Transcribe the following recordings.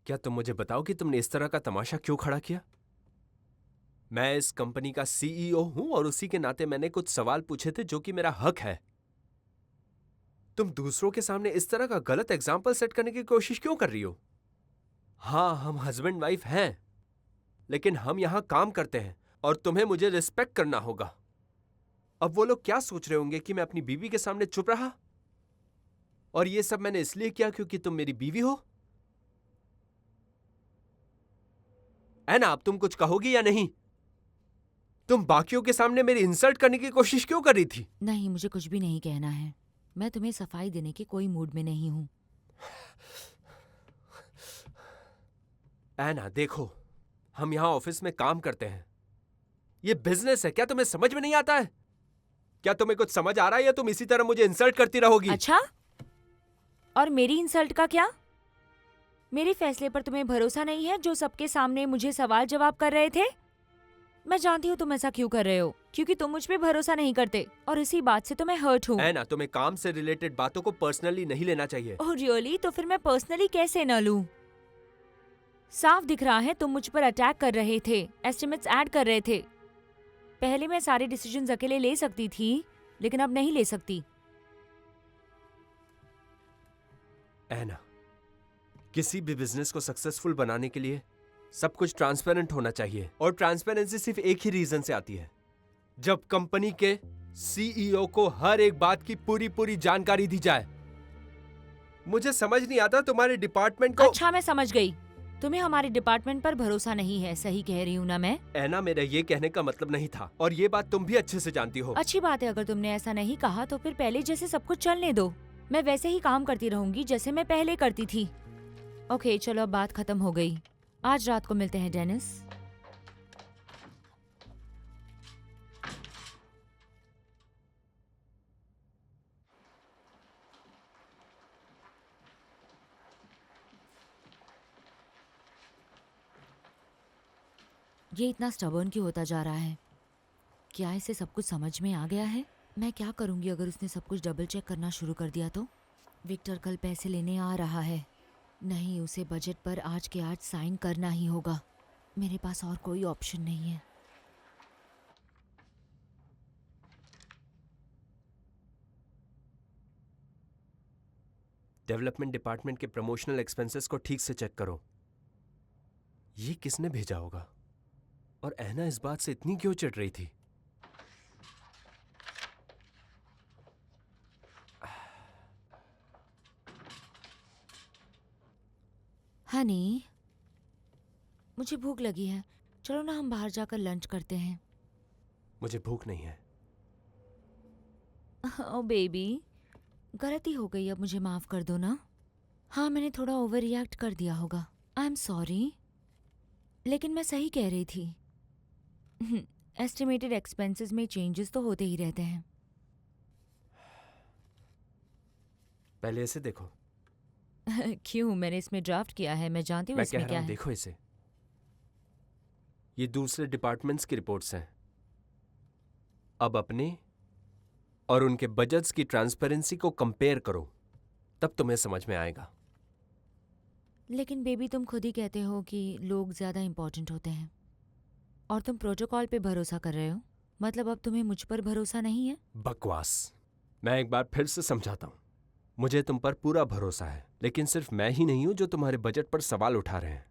क्या तुम मुझे बताओ कि तुमने इस तरह का तमाशा क्यों खड़ा किया? मैं इस कंपनी का सीईओ हूं और उसी के नाते मैंने कुछ सवाल पूछे थे जो कि मेरा हक है। तुम दूसरों के सामने इस तरह का गलत एग्जाम्पल सेट करने की कोशिश क्यों कर रही हो? हाँ, हम हस्बैंड वाइफ हैं, लेकिन हम यहां काम करते हैं और तुम्हें मुझे रिस्पेक्ट करना होगा। अब वो लोग क्या सोच रहे होंगे कि मैं अपनी बीवी के सामने चुप रहा? और ये सब मैंने इसलिए किया क्योंकि तुम मेरी बीवी हो? है ना? अब तुम कुछ कहोगी या नहीं? तुम बाकियों के सामने मेरी इंसल्ट करने की कोशिश क्यों कर रही थी? नहीं, मुझे कुछ भी नहीं कहना है। मैं तुम्हें सफाई देने के कोई मूड में नहीं हूँ। ऐना, देखो, हम यहां ऑफिस में काम करते हैं। ये बिजनेस है, क्या तुम्हें समझ में नहीं आता है? क्या तुम्हें कुछ समझ आ रहा है या तुम इसी तरह मुझे इंसल्ट करती रहोगी? अच्छा, और मेरी इंसल्ट का क्या? मेरे फैसले पर तुम्हें भरोसा नहीं है जो सबके सामने मुझे सवाल जवाब कर रहे थे? मैं जानती हूँ तुम ऐसा क्यों कर रहे हो, क्योंकि तुम मुझ पे भरोसा नहीं करते और इसी बात से तो मैं हर्ट हूँ। ऐना, तुम्हें काम से रिलेटेड बातों को पर्सनली नहीं लेना चाहिए। Oh really? तो फिर मैं पर्सनली कैसे न लूं? साफ दिख रहा है तुम मुझ पर अटैक कर रहे थे, एस्टिमेट्स ऐड कर रहे थे। पहले मैं सारे डिसीजंस अकेले ले सकती थी, लेकिन अब नहीं ले सकती। ऐना, किसी भी बिजनेस को सक्सेसफुल बनाने के लिए सब कुछ ट्रांसपेरेंट होना चाहिए, और ट्रांसपेरेंसी सिर्फ एक ही रीजन से आती है, जब कंपनी के सीईओ को हर एक बात की पूरी पूरी जानकारी दी जाए। मुझे समझ नहीं आता तुम्हारे डिपार्टमेंट को। अच्छा, मैं समझ गई। तुम्हें हमारे डिपार्टमेंट पर भरोसा नहीं है, सही कह रही हूँ ना मैं? ऐना, मेरा ये कहने का मतलब नहीं था, और ये बात तुम भी अच्छे से जानती हो। अच्छी बात है, अगर तुमने ऐसा नहीं कहा तो फिर पहले जैसे सब कुछ चलने दो। मैं वैसे ही काम करती रहूंगी जैसे मैं पहले करती थी। ओके चलो, अब बात खत्म हो गई। आज रात को मिलते हैं डेनिस। ये इतना स्टबर्न क्यों होता जा रहा है? क्या इसे सब कुछ समझ में आ गया है? मैं क्या करूंगी अगर उसने सब कुछ डबल चेक करना शुरू कर दिया तो? विक्टर कल पैसे लेने आ रहा है। नहीं, उसे बजट पर आज के आज साइन करना ही होगा। मेरे पास और कोई ऑप्शन नहीं है। डेवलपमेंट डिपार्टमेंट के प्रमोशनल एक्सपेंसेस को ठीक से चेक करो। ये किसने भेजा होगा? और ऐना इस बात से इतनी क्यों चिढ़ रही थी? हनी, मुझे भूख लगी है। चलो ना, हम बाहर जाकर लंच करते हैं। मुझे भूख नहीं है। ओ बेबी, गलती हो गई, अब मुझे माफ कर दो ना। हाँ, मैंने थोड़ा ओवर रिएक्ट कर दिया होगा। आई एम सॉरी, लेकिन मैं सही कह रही थी। एस्टिमेटेड एक्सपेंसेस में चेंजेस तो होते ही रहते हैं। पहले इसे देखो। क्यों? मैंने इसमें ड्राफ्ट किया है, मैं जानती हूँ मैं कह इसमें रहा क्या हूं, है। देखो इसे। ये दूसरे डिपार्टमेंट्स की रिपोर्ट्स हैं। अब अपने और उनके बजट्स की ट्रांसपेरेंसी को कंपेयर करो, तब तुम्हें समझ में आएगा। लेकिन बेबी, तुम खुद ही कहते हो कि लोग ज्यादा इंपॉर्टेंट होते हैं, और तुम प्रोटोकॉल पे भरोसा कर रहे हो। मतलब अब तुम्हें मुझ पर भरोसा नहीं है? बकवास। मैं एक बार फिर से समझाता हूं, मुझे तुम पर पूरा भरोसा है, लेकिन सिर्फ मैं ही नहीं हूं जो तुम्हारे बजट पर सवाल उठा रहे हैं।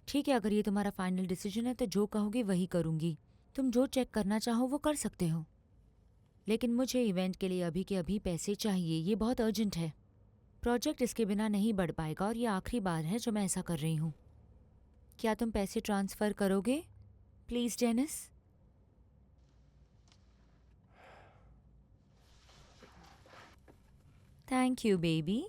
ठीक है, अगर ये तुम्हारा फाइनल डिसीजन है तो जो कहोगे वही करूंगी। तुम जो चेक करना चाहो वो कर सकते हो, लेकिन मुझे इवेंट के लिए अभी के अभी पैसे चाहिए। ये बहुत अर्जेंट है। प्रोजेक्ट इसके बिना नहीं बढ़ पाएगा, और ये आखिरी बार है जो मैं ऐसा कर रही हूँ। क्या तुम पैसे ट्रांसफर करोगे please Dennis? Thank you baby.